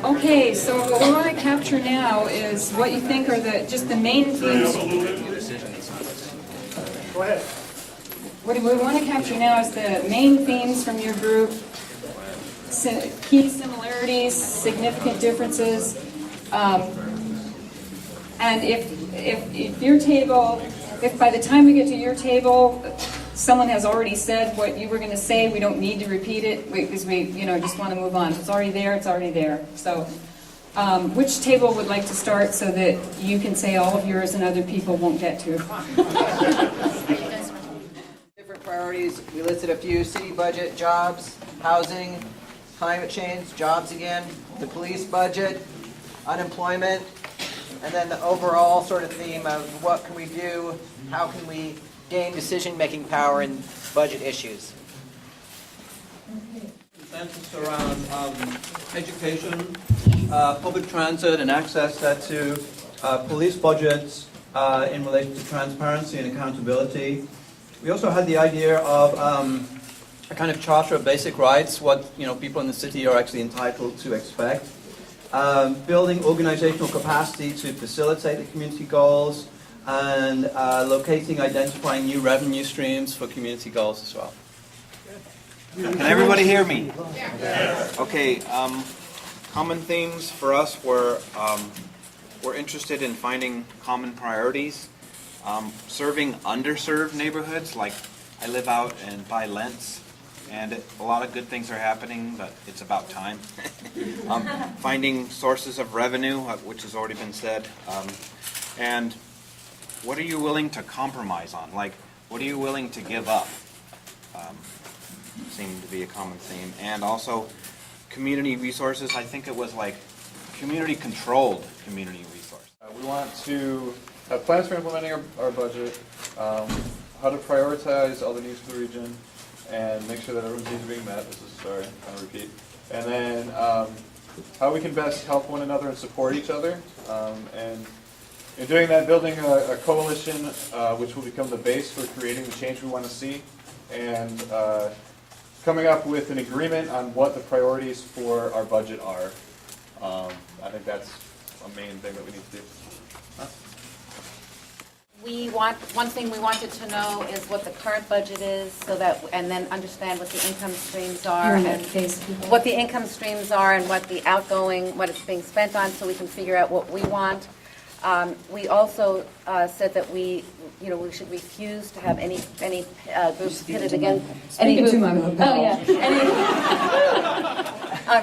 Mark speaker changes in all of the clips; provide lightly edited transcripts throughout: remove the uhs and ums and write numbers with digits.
Speaker 1: Okay, so what we want to capture now is what you think are just the main themes.
Speaker 2: Go ahead.
Speaker 1: What we want to capture now is the main themes from your group, key similarities, significant differences, and if your table, if by the time we get to your table, someone has already said what you were going to say, we don't need to repeat it because we just want to move on. If it's already there, it's already there. So which table would like to start so that you can say all of yours and other people won't get to?
Speaker 3: Different priorities. We listed a few: city budget, jobs, housing, climate change, jobs again, the police budget, unemployment, and then the overall sort of theme of what can we do, how can we gain decision-making power in budget issues.
Speaker 4: Consensus around education, public transit, and access to police budgets in relation to transparency and accountability. We also had the idea of a kind of charter of basic rights, what people in the city are actually entitled to expect. Building organizational capacity to facilitate the community goals, and identifying new revenue streams for community goals as well.
Speaker 5: Can everybody hear me? Yes. Okay, common themes for us were we're interested in finding common priorities, serving underserved neighborhoods. Like I live out by Lentz, and a lot of good things are happening, but it's about time. Finding sources of revenue, which has already been said, and what are you willing to compromise on? Like, what are you willing to give up? Seemed to be a common theme. And also, community resources. I think it was like community-controlled community resource.
Speaker 6: We want to have plans for implementing our budget, how to prioritize all the needs for the region, and make sure that everyone's needs are being met. This is, sorry, I'll repeat. And then how we can best help one another and support each other. And in doing that, building a coalition which will become the base for creating the change we want to see, and coming up with an agreement on what the priorities for our budget are. I think that's a main thing that we need to do.
Speaker 7: One thing we wanted to know is what the current budget is, so that, and then understand what the income streams are, and what the income streams are, and what the outgoing, what it's being spent on, so we can figure out what we want. We also said that we should refuse to have any groups pitted against any group.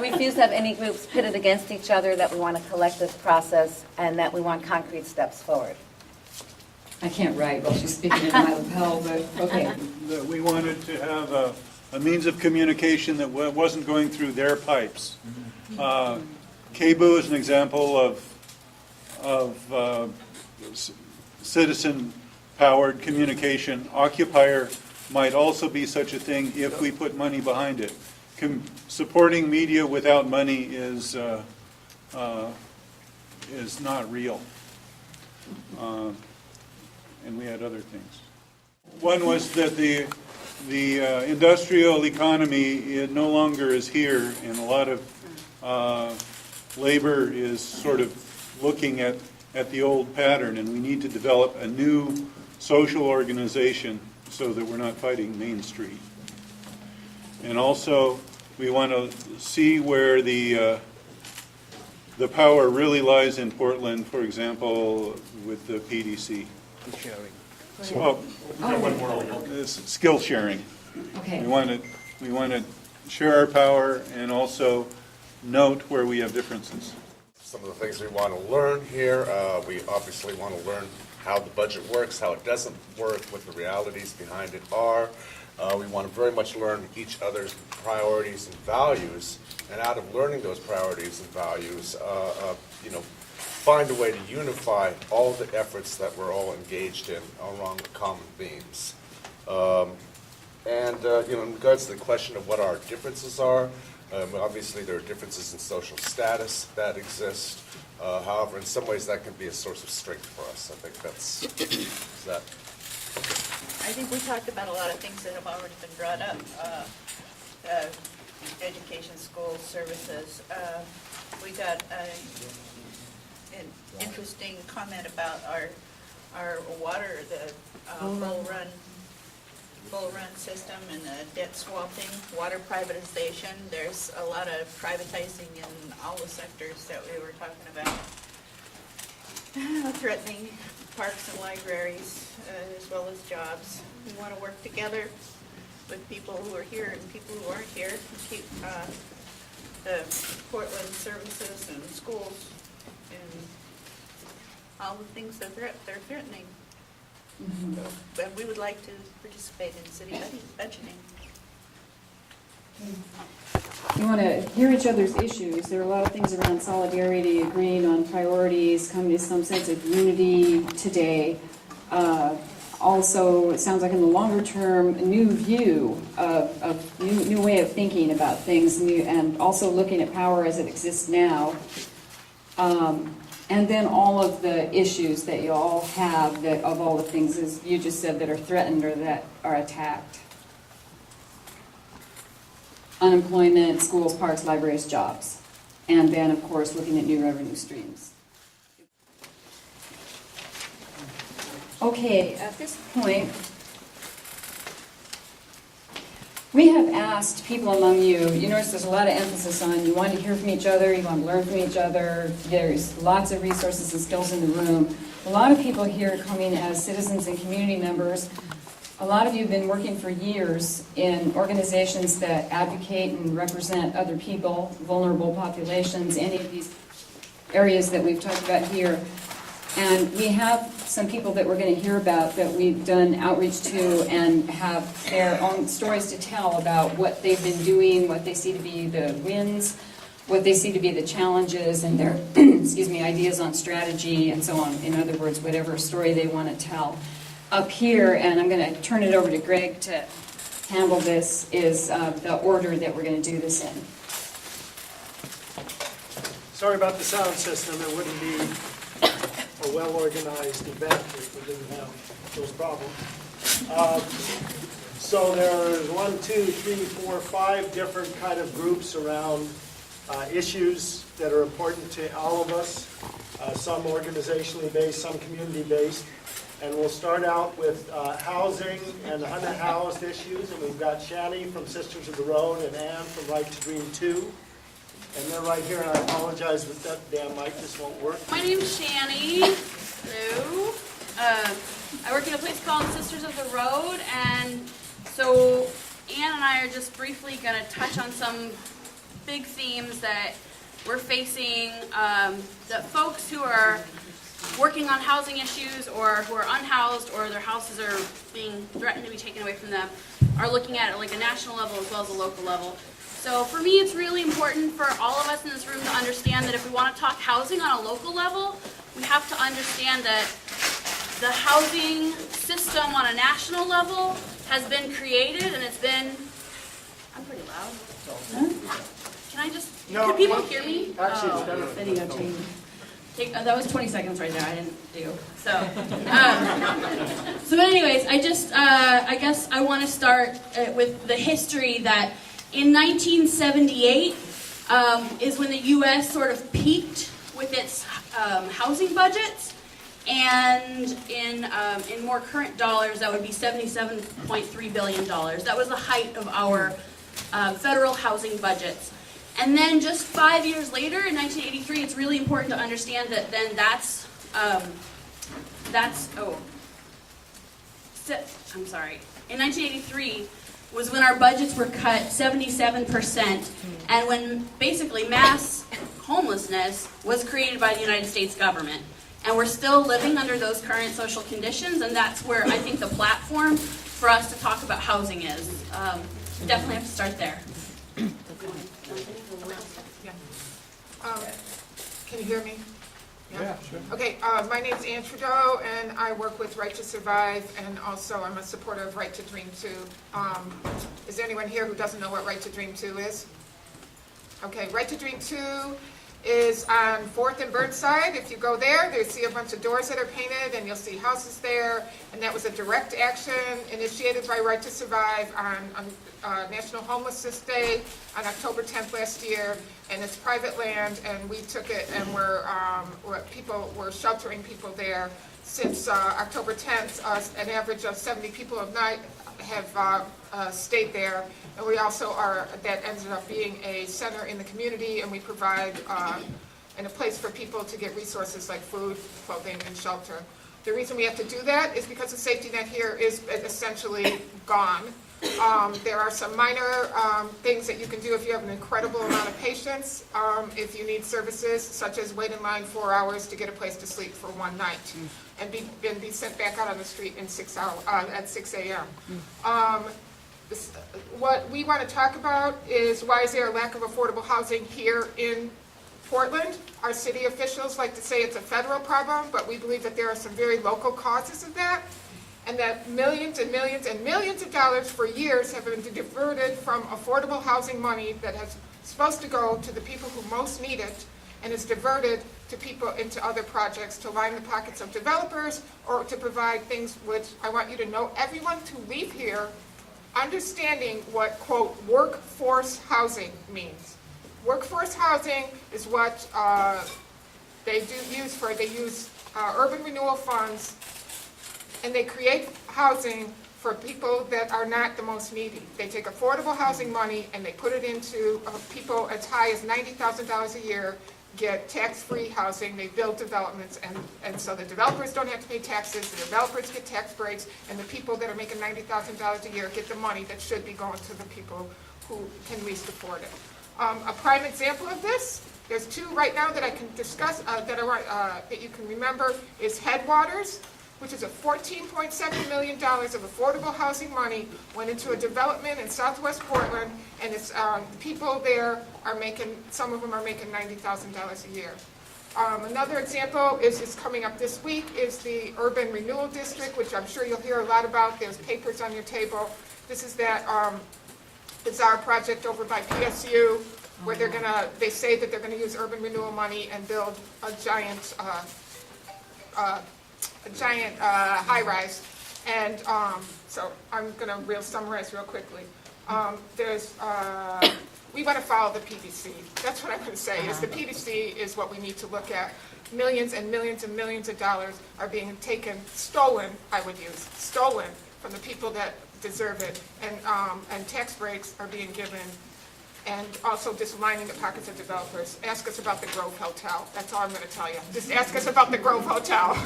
Speaker 7: Refuse to have any groups pitted against each other. That we want to collect this process, and that we want concrete steps forward.
Speaker 1: I can't write while she's speaking in my lapel, but okay.
Speaker 8: That we wanted to have a means of communication that wasn't going through their pipes. KBOO is an example of citizen-powered communication. Occupier might also be such a thing if we put money behind it. Supporting media without money is not real. And we had other things. One was that the industrial economy, it no longer is here, and a lot of labor is sort of looking at the old pattern, and we need to develop a new social organization so that we're not fighting Main Street. And also, we want to see where the power really lies in Portland, for example, with the PDC. Skill sharing.
Speaker 1: Okay.
Speaker 8: We want to share our power and also note where we have differences.
Speaker 9: Some of the things we want to learn here, we obviously want to learn how the budget works, how it doesn't work, what the realities behind it are. We want to very much learn each other's priorities and values, and out of learning those priorities and values, find a way to unify all the efforts that we're all engaged in around the common themes. In regards to the question of what our differences are, obviously there are differences in social status that exist. However, in some ways that can be a source of strength for us. I think that's that.
Speaker 10: I think we talked about a lot of things that have already been brought up. Education, schools, services. we got an interesting comment about our water, the bull run system and the debt swapping, water privatization. There's a lot of privatizing in all the sectors that we were talking about. Threatening parks and libraries, as well as jobs. We want to work together with people who are here and people who aren't here and keep the Portland services and schools and all the things that they're threatening. So, and we would like to participate in city budgeting.
Speaker 1: You want to hear each other's issues. There are a lot of things around solidarity, agreeing on priorities, coming to some sense of unity today. Also, it sounds like in the longer term, a new view of new way of thinking about things, and also looking at power as it exists now. And then all of the issues that you all have, that of all the things, as you just said, that are threatened or that are attacked. Unemployment, schools, parks, libraries, jobs. And then, of course, looking at new revenue streams. Okay, at this point, we have asked people among you, you notice there's a lot of emphasis on you want to hear from each other, you want to learn from each other, there's lots of resources and skills in the room. A lot of people here coming as citizens and community members. A lot of you have been working for years in organizations that advocate and represent other people, vulnerable populations, any of these areas that we've talked about here. And we have some people that we're going to hear about that we've done outreach to and have their own stories to tell about what they've been doing, what they see to be the wins, what they see to be the challenges, and their ideas on strategy and so on. In other words, whatever story they want to tell. Up here, and I'm going to turn it over to Greg to handle this, is the order that we're going to do this in.
Speaker 2: Sorry about the sound system. It wouldn't be a well-organized event if we didn't have those problems. So there's 1, 2, 3, 4, 5 different kind of groups around issues that are important to all of us, some organizationally based, some community based. And we'll start out with housing and unhoused issues. And we've got Shani from Sisters of the Road and Ann from Right to Dream 2. And they're right here, and I apologize, but that damn mic just won't work.
Speaker 11: My name's Shani. Hello. I work in a place called Sisters of the Road, and so Ann and I are just briefly going to touch on some big themes that we're facing, that folks who are working on housing issues or who are unhoused or their houses are being threatened to be taken away from them are looking at it like a national level as well as a local level. So for me, it's really important for all of us in this room to understand that if we want to talk housing on a local level, we have to understand that the housing system on a national level has been created, and it's been, I'm pretty loud. Can I just, can people hear me?
Speaker 2: Actually, it's better.
Speaker 11: Video change. That was 20 seconds right there, I didn't do. So, but anyways, I guess I want to start with the history that in 1978 is when the U.S. sort of peaked with its housing budgets, and in more current dollars, that would be $77.3 billion. That was the height of our federal housing budgets. And then just 5 years later, in 1983, it's really important to understand that then in 1983 was when our budgets were cut 77%, and when basically mass homelessness was created by the United States government. And we're still living under those current social conditions, and that's where I think the platform for us to talk about housing is. Definitely have to start there.
Speaker 12: Can you hear me?
Speaker 6: Yeah, sure.
Speaker 12: Okay, my name's Ann Trudeau, and I work with Right to Survive, and also I'm a supporter of Right to Dream 2. Is there anyone here who doesn't know what Right to Dream 2 is? Okay, Right to Dream 2 is on 4th and Burnside. If you go there, you'll see a bunch of doors that are painted, and you'll see houses there. And that was a direct action initiated by Right to Survive on National Homelessness Day on October 10th last year. And it's private land, and we took it, and we're sheltering people there. Since October 10th, an average of 70 people a night have stayed there. And we also that ended up being a center in the community, and we provide and a place for people to get resources like food, clothing, and shelter. The reason we have to do that is because the safety net here is essentially gone. There are some minor things that you can do if you have an incredible amount of patience, if you need services, such as wait in line 4 hours to get a place to sleep for one night, and be sent back out on the street in at 6 a.m. What we want to talk about is why is there a lack of affordable housing here in Portland? Our city officials like to say it's a federal problem, but we believe that there are some very local causes of that, and that millions and millions and millions of dollars for years have been diverted from affordable housing money that is supposed to go to the people who most need it, and is diverted to people into other projects to line the pockets of developers or to provide things which I want you to know, everyone to leave here understanding what, quote, workforce housing means. Workforce housing is what they use urban renewal funds, and they create housing for people that are not the most needy. They take affordable housing money and they put it into people as high as $90,000 a year, get tax-free housing, they build developments, and so the developers don't have to pay taxes, the developers get tax breaks, and the people that are making $90,000 a year get the money that should be going to the people who can least afford it. A prime example of this, there's two right now that I can discuss, that you can remember, is Headwaters, which is a $14.7 million of affordable housing money, went into a development in southwest Portland, and it's people there are making, some of them are making $90,000 a year. Another example is coming up this week, is the Urban Renewal District, which I'm sure you'll hear a lot about. There's papers on your table. This is that bizarre project over by PSU, where they say that they're gonna use urban renewal money and build a giant high-rise, and so I'm going to summarize real quickly. We want to follow the PDC. That's what I'm going to say, is the PDC is what we need to look at. Millions and millions and millions of dollars are being stolen from the people that deserve it, and tax breaks are being given, and also just lining the pockets of developers. Ask us about the Grove Hotel. That's all I'm going to tell you. Just ask us about the Grove Hotel.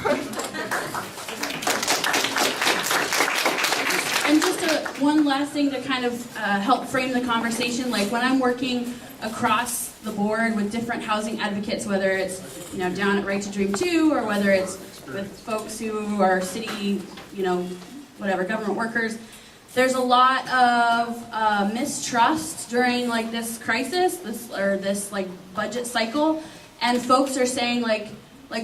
Speaker 13: And just one last thing to kind of help frame the conversation, like when I'm working across the board with different housing advocates, whether it's down at Right to Dream 2, or whether it's with folks who are city, whatever, government workers, there's a lot of mistrust during like this crisis, this like budget cycle, and folks are saying like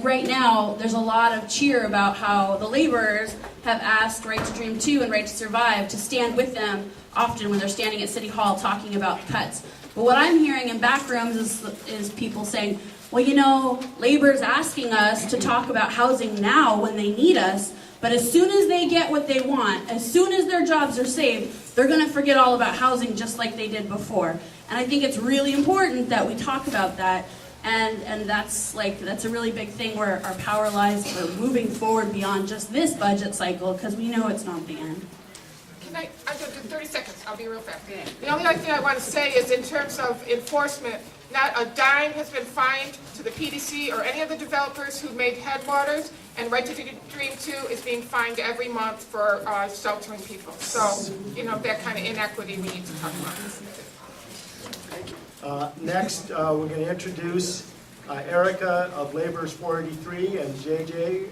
Speaker 13: right now there's a lot of cheer about how the laborers have asked Right to Dream 2 and Right to Survive to stand with them often when they're standing at City Hall talking about cuts. But what I'm hearing in back rooms is people saying, well, labor's asking us to talk about housing now when they need us, but as soon as they get what they want, as soon as their jobs are saved, they're going to forget all about housing just like they did before. And I think it's really important that we talk about that, and that's a really big thing where our power lies for moving forward beyond just this budget cycle, because we know it's not the end.
Speaker 12: I do 30 seconds, I'll be real fast. The only other thing I want to say is in terms of enforcement, not a dime has been fined to the PDC or any of the developers who made Headwaters, and Right to Dream 2 is being fined every month for sheltering people. So, that kind of inequity we need to talk about.
Speaker 2: Next, we're going to introduce Erica of Labor's 483 and JJ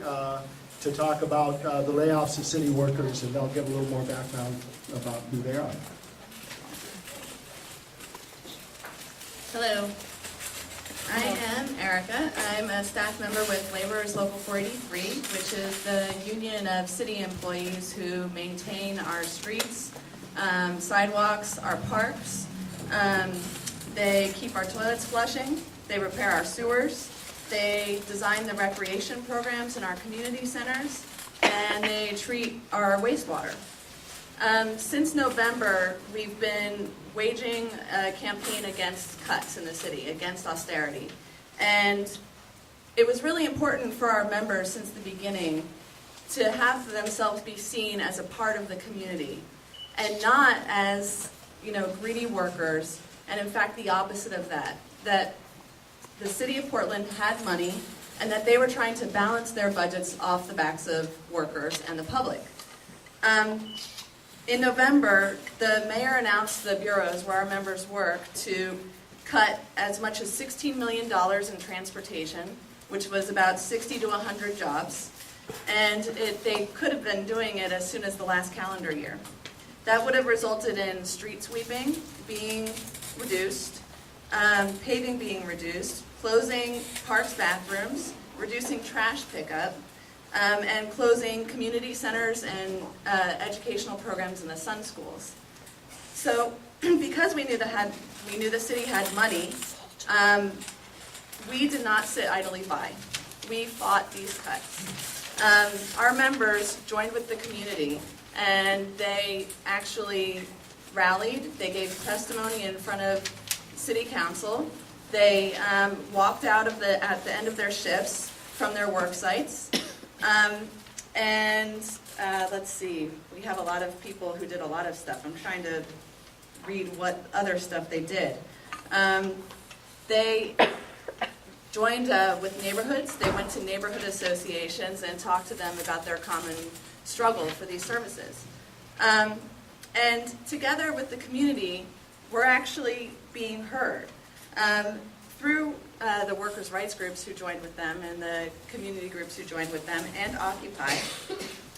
Speaker 2: to talk about the layoffs of city workers, and they'll give a little more background about who they are.
Speaker 14: Hello, I am Erica. I'm a staff member with Laborers Local 483, which is the union of city employees who maintain our streets, sidewalks, our parks. They keep our toilets flushing. they repair our sewers, they design the recreation programs in our community centers, and they treat our wastewater. Since November, we've been waging a campaign against cuts in the city, against austerity. And it was really important for our members since the beginning to have themselves be seen as a part of the community and not as, greedy workers, and in fact the opposite of that, that the city of Portland had money and that they were trying to balance their budgets off the backs of workers and the public. In November, the mayor announced the bureaus where our members work to cut as much as $16 million in transportation, which was about 60 to 100 jobs, and they could have been doing it as soon as the last calendar year. That would have resulted in street sweeping being reduced, paving being reduced, closing parks bathrooms, reducing trash pickup, and closing community centers and educational programs in the Sun schools. So, because we knew the city had money, we did not sit idly by. We fought these cuts. Our members joined with the community, and they actually rallied. They gave testimony in front of City Council. They walked out at the end of their shifts from their work sites. Let's see, we have a lot of people who did a lot of stuff. I'm trying to read what other stuff they did. They joined with neighborhoods. They went to neighborhood associations and talked to them about their common struggle for these services. And together with the community, we're actually being heard. Through the workers' rights groups who joined with them and the community groups who joined with them and Occupy,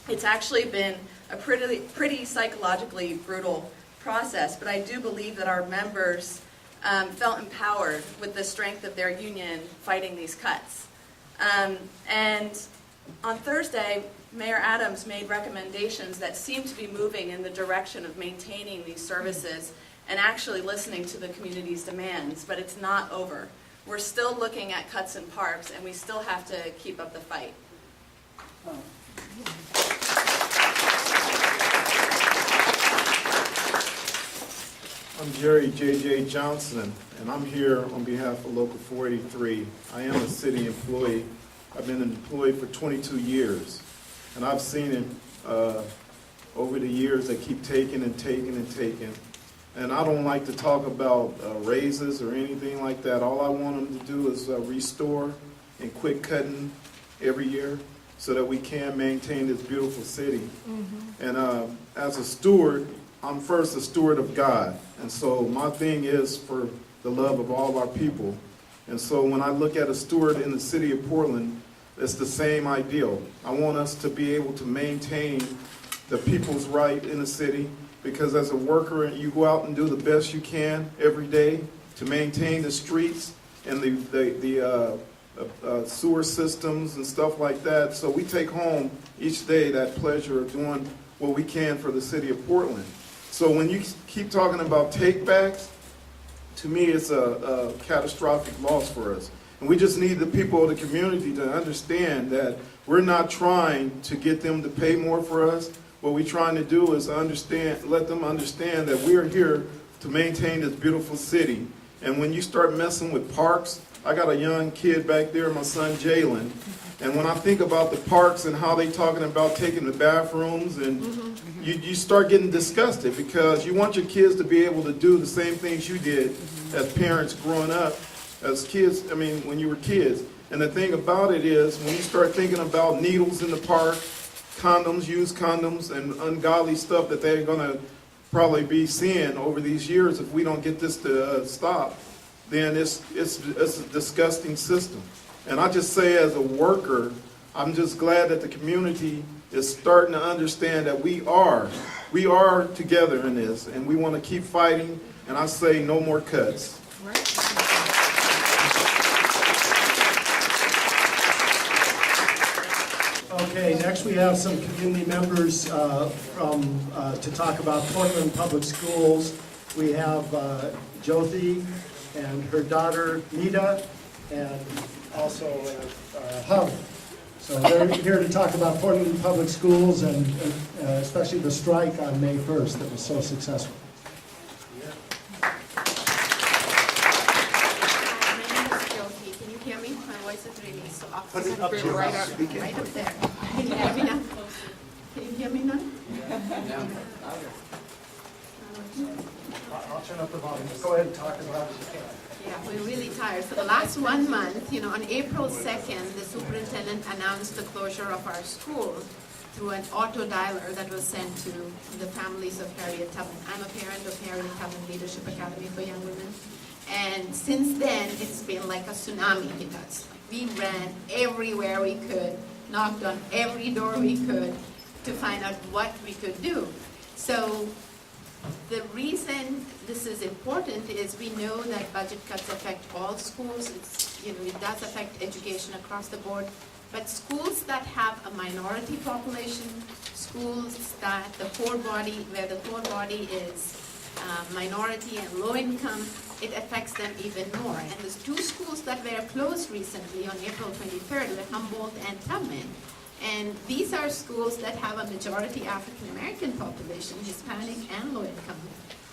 Speaker 14: it's actually been a pretty psychologically brutal process, but I do believe that our members felt empowered with the strength of their union fighting these cuts. And on Thursday, Mayor Adams made recommendations that seem to be moving in the direction of maintaining these services and actually listening to the community's demands, but it's not over. We're still looking at cuts in parks, and we still have to keep up the fight.
Speaker 15: I'm Gerry JJ Johnson, and I'm here on behalf of Local 483. I am a city employee. I've been employed for 22 years, and I've seen it over the years. They keep taking and taking and taking. And I don't like to talk about raises or anything like that. All I want them to do is restore and quit cutting every year so that we can maintain this beautiful city. Mm-hmm. And as a steward, I'm first a steward of God. And so my thing is for the love of all of our people. And so when I look at a steward in the city of Portland, it's the same ideal. I want us to be able to maintain the people's right in the city, because as a worker, you go out and do the best you can every day to maintain the streets and the sewer systems and stuff like that. So we take home each day that pleasure of doing what we can for the city of Portland. So when you keep talking about takebacks, to me it's a catastrophic loss for us. And we just need the people of the community to understand that we're not trying to get them to pay more for us. What we're trying to do is let them understand that we're here to maintain this beautiful city. And when you start messing with parks, I got a young kid back there, my son Jalen, and when I think about the parks and how they talking about taking the bathrooms, and you start getting disgusted, because you want your kids to be able to do the same things you did as parents growing up, as kids, when you were kids. And the thing about it is, when you start thinking about needles in the park, condoms, used condoms, and ungodly stuff that they're going to probably be seeing over these years if we don't get this to stop, then it's a disgusting system. And I just say, as a worker, I'm just glad that the community is starting to understand that we are together in this, and we want to keep fighting, and I say no more cuts.
Speaker 2: Okay, next we have some community members to talk about Portland Public Schools. We have Jyoti and her daughter Nita, and also Hub. So they're here to talk about Portland Public Schools and especially the strike on May 1st that was so successful.
Speaker 16: My name is Josie. Can you hear me? My voice is really soft.
Speaker 2: Put it up to your mouth. Speak it.
Speaker 16: Right up there. Can you hear me now? Can you hear me now?
Speaker 2: I'll turn up the volume. Go ahead and talk about it.
Speaker 16: Yeah, we're really tired. For the last 1 month, on April 2nd, the superintendent announced the closure of our school through an auto dialer that was sent to the families of Harriet Tubman. I'm a parent of Harriet Tubman Leadership Academy for Young Women. And since then, it's been like a tsunami hit us. We ran everywhere we could, knocked on every door we could to find out what we could do. So the reason this is important is we know that budget cuts affect all schools. It does affect education across the board. But schools that have a minority population, schools that where the core body is minority and low income, it affects them even more. And there's 2 schools that were closed recently on April 23rd, were Humboldt and Chapman. And these are schools that have a majority African American population, Hispanic and low income.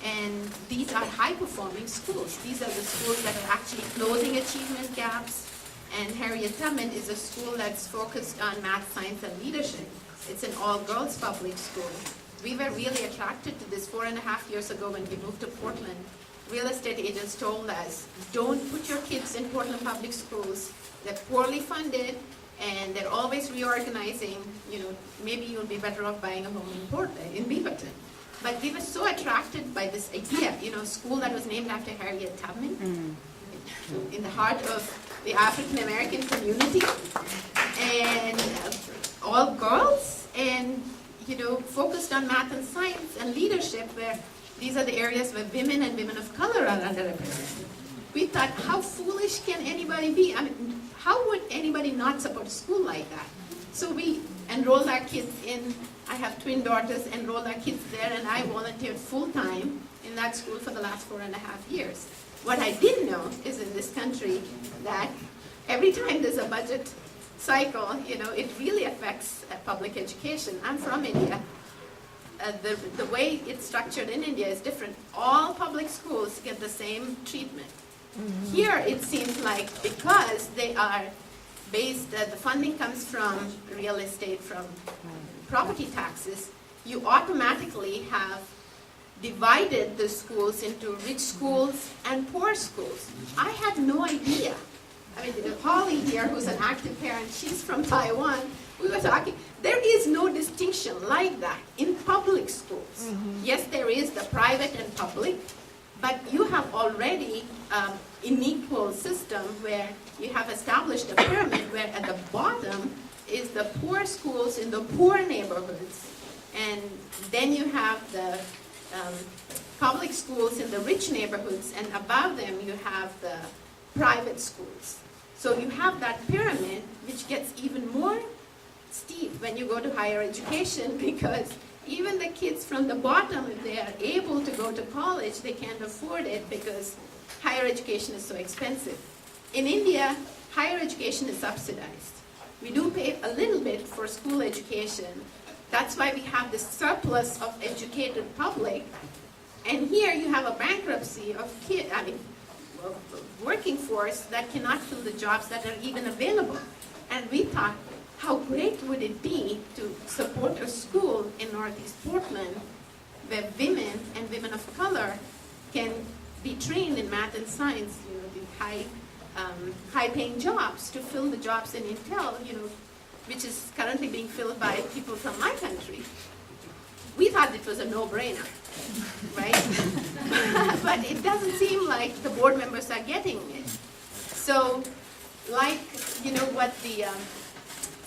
Speaker 16: And these are high performing schools. These are the schools that are actually closing achievement gaps. And Harriet Summit is a school that's focused on math, science, and leadership. It's an all-girls public school. We were really attracted to this 4.5 years ago when we moved to Portland. Real estate agents told us, don't put your kids in Portland public schools. They're poorly funded, and they're always reorganizing. Maybe you'll be better off buying a home in Portland, in Beaverton. But we were so attracted by this idea, a school that was named after Harriet Tubman, in the heart of the African American community, and all girls, and focused on math and science and leadership, where these are the areas where women and women of color are underrepresented. We thought, how foolish can anybody be? I mean, how would anybody not support a school like that? So we enrolled our kids in, I have twin daughters, enrolled our kids there, and I volunteered full-time in that school for the last 4.5 years. What I didn't know is in this country that every time there's a budget cycle, it really affects public education. I'm from India. The way it's structured in India is different. All public schools get the same treatment. Mm-hmm. Here it seems like because they are based, the funding comes from real estate, from property taxes, you automatically have divided the schools into rich schools and poor schools. I had no idea. I mean, Holly here, who's an active parent, she's from Taiwan. We were talking, there is no distinction like that in public schools. Mm-hmm. Yes, there is the private and public, but you have already unequal system where you have established a pyramid where at the bottom is the poor schools in the poor neighborhoods, and then you have the public schools in the rich neighborhoods, and above them you have the private schools. So you have that pyramid, which gets even more steep when you go to higher education, because even the kids from the bottom, if they are able to go to college, they can't afford it because higher education is so expensive. In India, higher education is subsidized. We do pay a little bit for school education. That's why we have this surplus of educated public. And here you have a bankruptcy of working force that cannot fill the jobs that are even available. And we thought, how great would it be to support a school in Northeast Portland where women and women of color can be trained in math and science, the high-paying jobs to fill the jobs in Intel, which is currently being filled by people from my country. We thought it was a no-brainer, right? But it doesn't seem like the board members are getting it. So,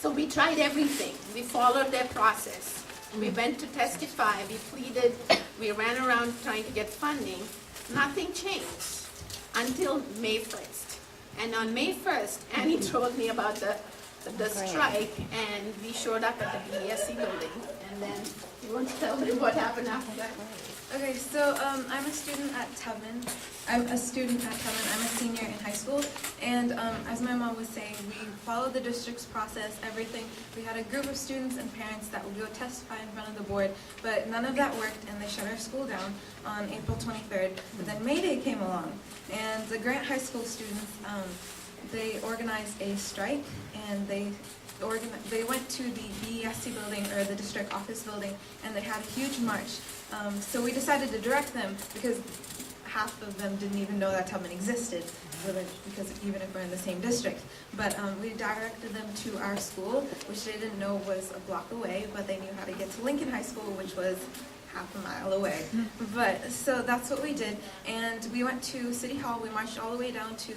Speaker 16: so we tried everything. We followed their process. We went to testify, we pleaded, we ran around trying to get funding. Nothing changed until May 1st. And on May 1st, Annie told me about the the strike, and we showed up at the BSC building. And then you want to tell them what happened after that?
Speaker 14: Okay, so I'm a student at Chapman. I'm a senior in high school, and as my mom was saying, we followed the district's process, everything. We had a group of students and parents that would go testify in front of the board, but none of that worked, and they shut our school down on April 23rd. But then May Day came along, and the Grant High School students, they organized a strike, and they went to the BESC building, or the district office building, and they had a huge march. So we decided to direct them, because half of them didn't even know that Tubman existed, because even if we're in the same district. But we directed them to our school, which they didn't know was a block away, but they knew how to get to Lincoln High School, which was half a mile away. But so that's what we did, and we went to City Hall. We marched all the way down to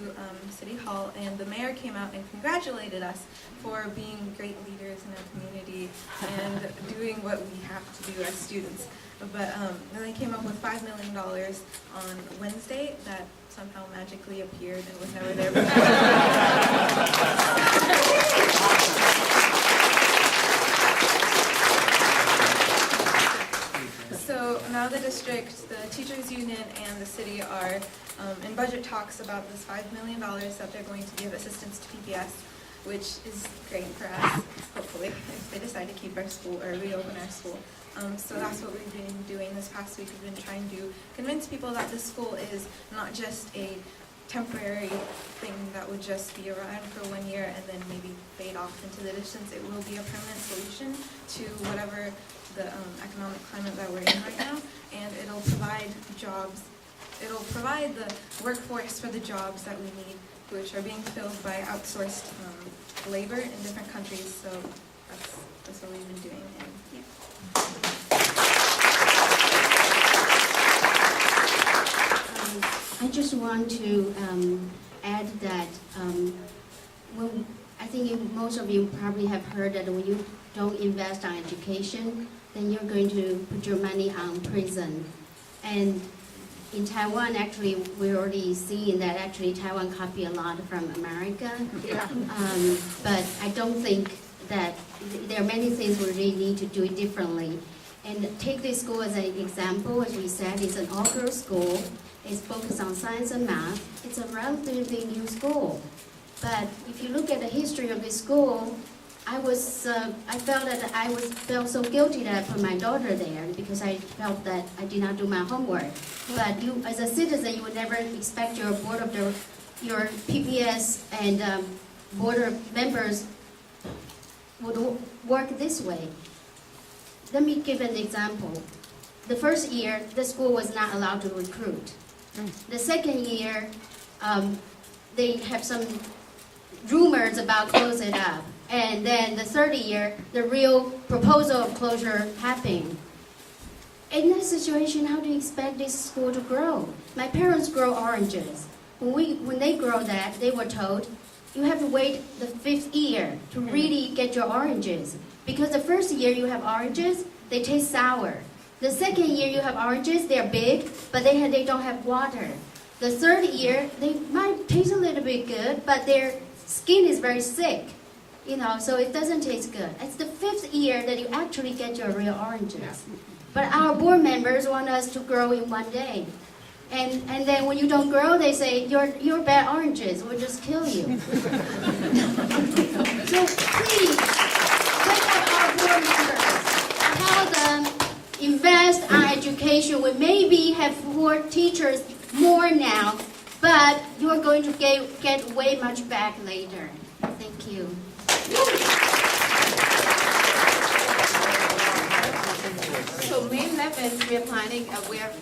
Speaker 14: City Hall, and the mayor came out and congratulated us for being great leaders in our community and doing what we have to do as students. But then they came up with $5 million on Wednesday that somehow magically appeared and was never there before. So now the district, the teachers union, and the city are in budget talks about this $5 million that they're going to give assistance to PPS, which is great for us, hopefully, if they decide to keep our school or reopen our school. So that's what we've been doing this past week. We've been trying to convince people that this school is not just a temporary thing that would just be around for 1 year and then maybe fade off into the distance. It will be a permanent solution to whatever the economic climate that we're in right now, and it'll provide jobs. It'll provide the workforce for the jobs that we need, which are being filled by outsourced labor in different countries. So that's what we've been doing. And, yeah.
Speaker 17: I just want to add that I think most of you probably have heard that when you don't invest on education, then you're going to put your money on prison. And in Taiwan, actually, we're already seeing that actually Taiwan copy a lot from America.
Speaker 12: Yeah.
Speaker 17: But I don't think that there are many things we really need to do it differently. And take this school as an example. As we said, it's an all-girls school. It's focused on science and math. It's a relatively new school. But if you look at the history of this school, I felt so guilty that I put my daughter there because I felt that I did not do my homework. But you, as a citizen, you would never expect your your PPS and board of members would work this way. Let me give an example. The first year, the school was not allowed to recruit. The second year, they have some rumors about close it up. And then the third year, the real proposal of closure happened. In that situation, how do you expect this school to grow? My parents grow oranges. When they grow that, they were told, you have to wait the 5th year to really get your oranges. Because the first year you have oranges, they taste sour. The second year you have oranges, they're big, but they don't have water. The third year, they might taste a little bit good, but their skin is very thick. So it doesn't taste good. It's the 5th year that you actually get your real oranges. But our board members want us to grow in 1 day. And then when you don't grow, they say, you're bad oranges, we'll just kill you. So please, take up our board members, tell them, invest on education. We maybe have more teachers more now, but you're going to get way much back later. Thank you.
Speaker 16: So May 11th, we are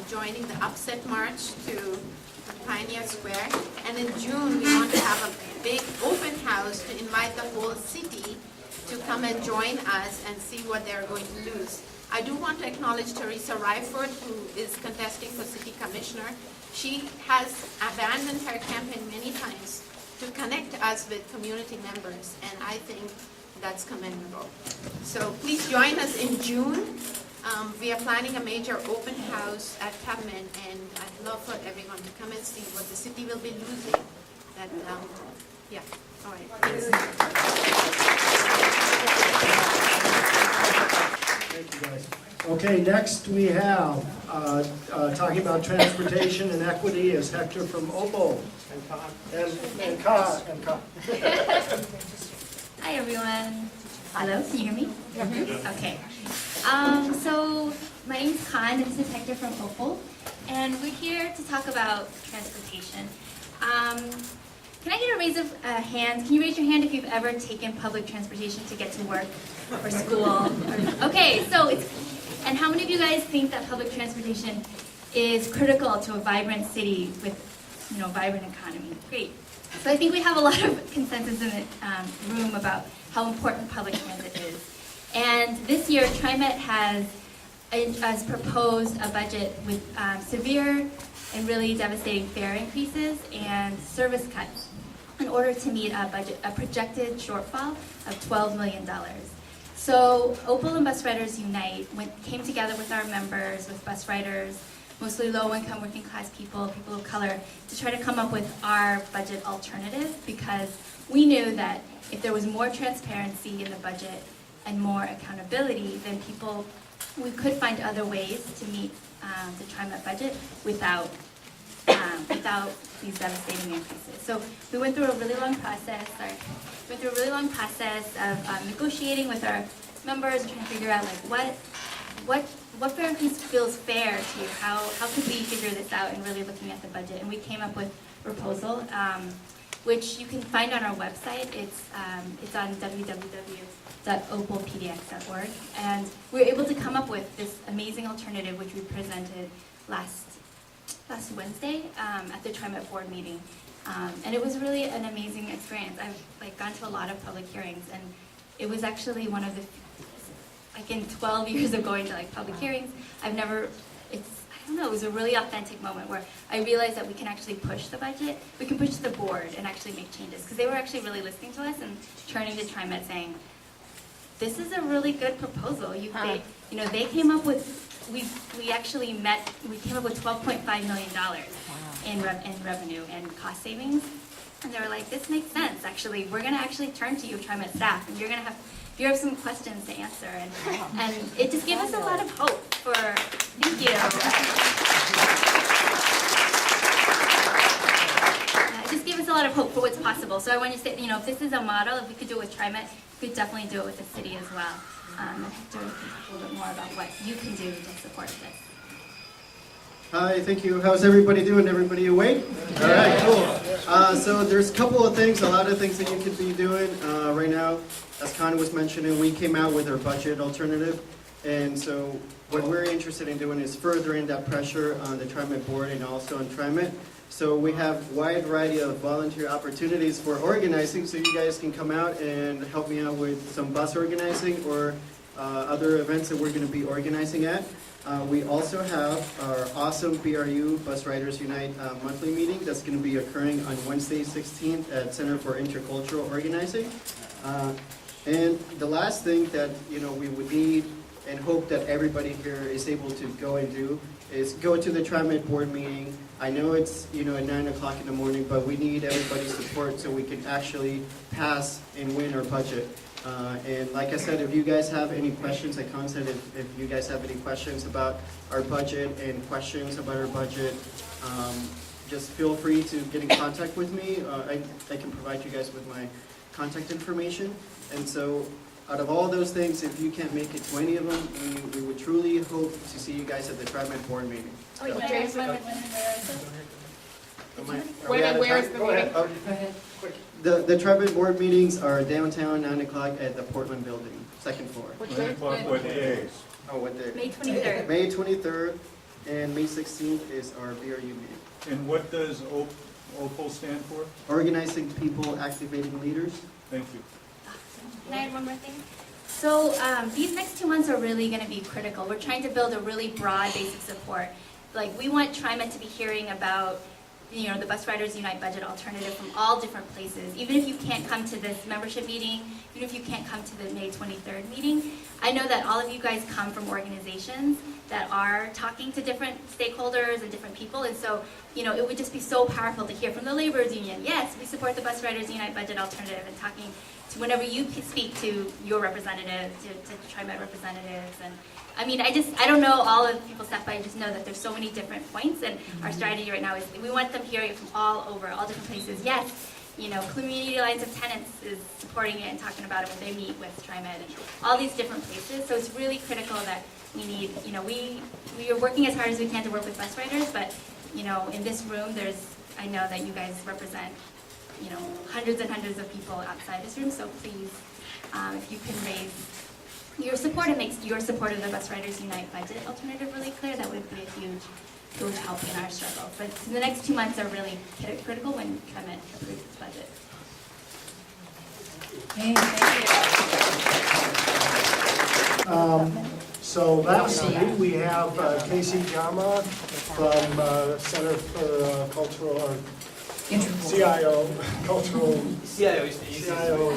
Speaker 16: joining the Upset March to Pioneer Square. And in June, we want to have a big open house to invite the whole city to come and join us and see what they're going to lose. I do want to acknowledge Teresa Ryford, who is contesting for city commissioner. She has abandoned her campaign many times to connect us with community members, and I think that's commendable. So please join us in June. We are planning a major open house at Chapman, and I'd love for everyone to come and see what the city will be losing. That
Speaker 11: Yeah, all right.
Speaker 2: Thank you, guys. Okay, next we have, talking about transportation and equity, is Hector from OPO. And Ka.
Speaker 18: Hi everyone. Hello, can you hear me? Okay. So my name's Khan, and this is Hector from Opal, and we're here to talk about transportation. Can I get a raise of hands? Can you raise your hand if you've ever taken public transportation to get to work or school? Okay, so and how many of you guys think that public transportation is critical to a vibrant city with, vibrant economy? Great. So I think we have a lot of consensus in the room about how important public transit is. And this year, TriMet has proposed a budget with severe and really devastating fare increases and service cuts in order to meet a projected shortfall of $12 million. So Opal and Bus Riders Unite came together with our members, with bus riders, mostly low-income, working-class people, people of color, to try to come up with our budget alternative, because we knew that if there was more transparency in the budget and more accountability, then we could find other ways to meet the TriMet budget without these devastating increases. So we went through a really long process. Of negotiating with our members, trying to figure out what fare increase feels fair to you. How could we figure this out, and really looking at the budget. And we came up with a proposal, which you can find on our website. It's on www.opalpdx.org, and we were able to come up with this amazing alternative, which we presented last Wednesday at the TriMet board meeting. And it was really an amazing experience. I've gone to a lot of public hearings, and it was actually one of the, in 12 years of going to public hearings, it was a really authentic moment where I realized that we can actually push the budget, we can push the board and actually make changes, because they were actually really listening to us and turning to TriMet saying, this is a really good proposal. They came up with, we came up with $12.5 million in revenue and cost savings. And they were like, this makes sense, actually. We're going to actually turn to you, TriMet staff, and you have some questions to answer. And it just gave us a lot of hope thank you. It just gave us a lot of hope for what's possible. So I want to say, if this is a model, if we could do it with TriMet, we could definitely do it with the city as well. And Hector will talk a little bit more about what you can do to support this.
Speaker 19: Hi, thank you. How's everybody doing? Everybody awake? All right, cool. So there's a couple of things, a lot of things that you could be doing right now. As Connie was mentioning, we came out with our budget alternative. And so what we're interested in doing is furthering that pressure on the TriMet board and also on TriMet. So we have a wide variety of volunteer opportunities for organizing, so you guys can come out and help me out with some bus organizing or other events that we're going to be organizing at. We also have our awesome BRU Bus Riders Unite monthly meeting that's going to be occurring on Wednesday 16th at Center for Intercultural Organizing. And the last thing that we would need and hope that everybody here is able to go and do is go to the TriMet board meeting. I know it's at 9 o'clock in the morning, but we need everybody's support so we can actually pass and win our budget. And like I said, if you guys have any questions, like Con said, if you guys have any questions about our budget and questions about our budget, just feel free to get in contact with me. I can provide you guys with my contact information. And so out of all those things, if you can't make it to any of them, we would truly hope to see you guys at the TriMet board meeting.
Speaker 12: Oh, wait, Jason. Where is the meeting?
Speaker 19: Go ahead. The TriMet board meetings are downtown, 9 o'clock at the Portland building, second floor.
Speaker 12: What day?
Speaker 8: What days?
Speaker 19: Oh, what day?
Speaker 18: May 23rd.
Speaker 19: May 23rd and May 16th is our BRU meeting.
Speaker 8: And what does OPAL stand for?
Speaker 19: Organizing People, Activating Leaders.
Speaker 8: Thank you.
Speaker 18: Can I add one more thing? So these next 2 months are really going to be critical. We're trying to build a really broad basic support. We want TriMet to be hearing about the Bus Riders Unite Budget Alternative from all different places. Even if you can't come to this membership meeting, even if you can't come to the May 23rd meeting, I know that all of you guys come from organizations that are talking to different stakeholders and different people, and so, it would just be so powerful to hear from the laborers union, yes, we support the Bus Riders Unite Budget Alternative, and talking to whenever you speak to your representatives, to TriMet representatives, and I don't know all of the people staff, but I just know that there's so many different points, and our strategy right now is we want them hearing from all over, all different places. Yes, Community Alliance of Tenants is supporting it and talking about it when they meet with TriMet and all these different places. So it's really critical that we need, we are working as hard as we can to work with bus riders, but in this room, I know that you guys represent, hundreds and hundreds of people outside this room. So please, if you can raise your support and makes your support of the Bus Riders Unite Budget Alternative really clear, that would be a huge help in our struggle. But the next 2 months are really critical when TriMet approves its budget.
Speaker 1: Okay, thank you.
Speaker 2: So lastly, we have Casey Jama from Center for Cultural, or CIO, Cultural.
Speaker 20: CIO is the easiest.
Speaker 2: CIO.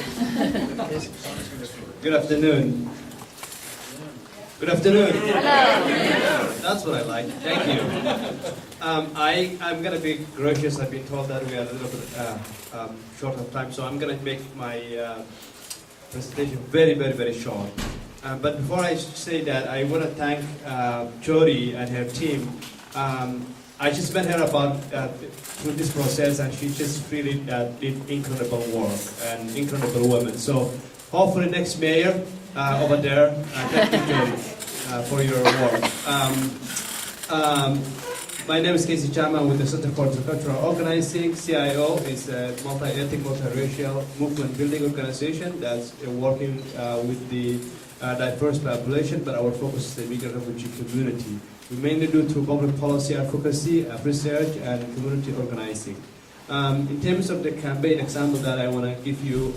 Speaker 20: Good afternoon. Good afternoon.
Speaker 2: Hello.
Speaker 20: That's what I like. Thank you. I'm going to be gracious. I've been told that we are a little bit short of time, so I'm going to make my presentation very, very, very short. But before I say that, I want to thank Jody and her team. I just met her about through this process, and she just really did incredible work and incredible woman. So hopefully next mayor over there, thank you, Jody, for your work. My name is Casey Chapman with the Center for Cultural Organizing. CIO is a multi-ethnic, multiracial movement building organization that's working with the diverse population, but our focus is the immigrant refugee community. We mainly do through public policy advocacy, research, and community organizing. In terms of the campaign example that I want to give you,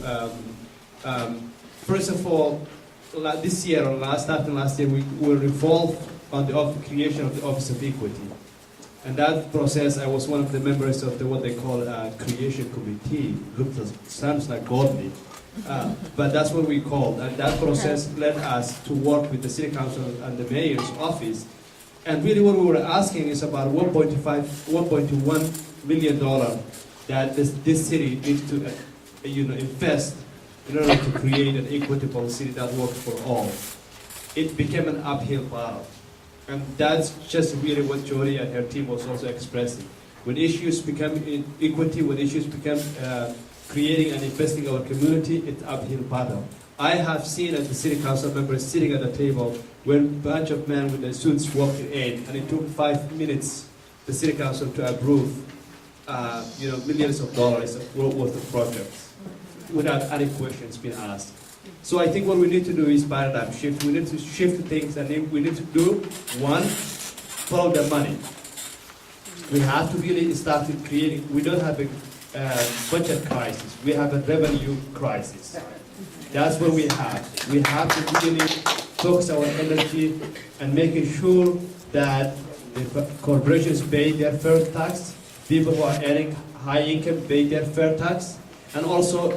Speaker 20: first of all, this year or starting last year, we were involved on the creation of the Office of Equity. And that process, I was one of the members of what they call a creation committee. Sounds like godly. But that's what we called. And that process led us to work with the City Council and the Mayor's office. And really what we were asking is about $1.1 million that this city needs to invest in order to create an equitable city that works for all. It became an uphill battle. And that's just really what Jody and her team was also expressing. When issues become equity, when issues become creating and investing in our community, it's uphill battle. I have seen as the city council members sitting at the table when a bunch of men with their suits walked in, and it took 5 minutes the city council to approve millions of dollars worth of projects without any questions being asked. So I think what we need to do is paradigm shift. We need to shift things, and we need to do, one, follow the money. We have to really start creating, we don't have a budget crisis, we have a revenue crisis. That's what we have. We have to really focus our energy and making sure that the corporations pay their fair tax, people who are earning high income pay their fair tax, and also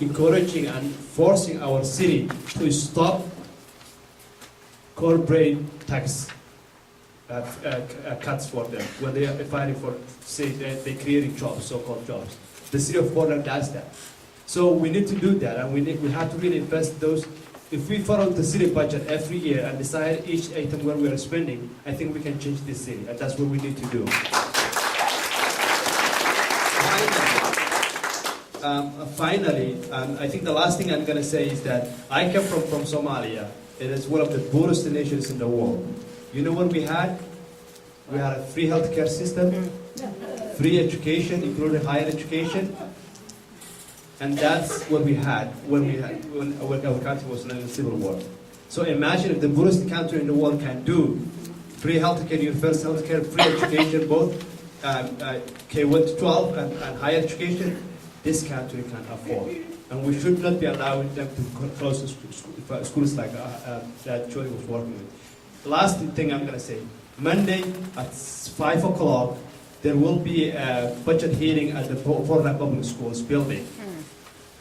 Speaker 20: encouraging and forcing our city to stop corporate tax cuts for them when they are fighting for, say, they're creating jobs, so-called jobs. The city of Portland does that. So we need to do that, and we have to really invest those. If we follow the city budget every year and decide each item where we are spending, I think we can change this city, and that's what we need to do. Finally, I think the last thing I'm going to say is that I come from Somalia. It is one of the poorest nations in the world. You know what we had? We had a free healthcare system, free education, including higher education, and that's what we had when our country was in a civil war. So imagine if the poorest country in the world can do free healthcare, universal healthcare, free education, both K-1 to 12 and higher education. This country can afford, and we should not be allowing them to close schools like that Jody was working with. The last thing I'm going to say, Monday at 5 o'clock, there will be a budget hearing at the Portland Public Schools building.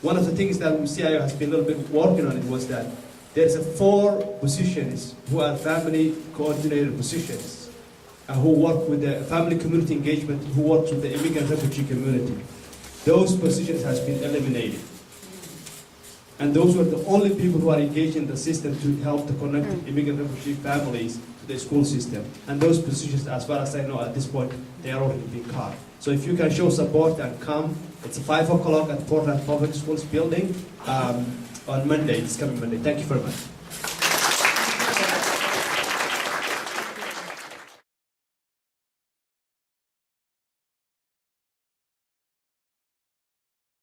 Speaker 20: One of the things that CIO has been a little bit working on it was that there's 4 positions who are family coordinator positions, who work with the family community engagement, who work with the immigrant refugee community. Those positions has been eliminated. And those were the only people who are engaged in the system to help to connect immigrant refugee families to the school system. And those positions, as far as I know at this point, they are already being cut. So if you can show support and come, it's 5 o'clock at Portland Public Schools building on Monday, this coming Monday. Thank you very much.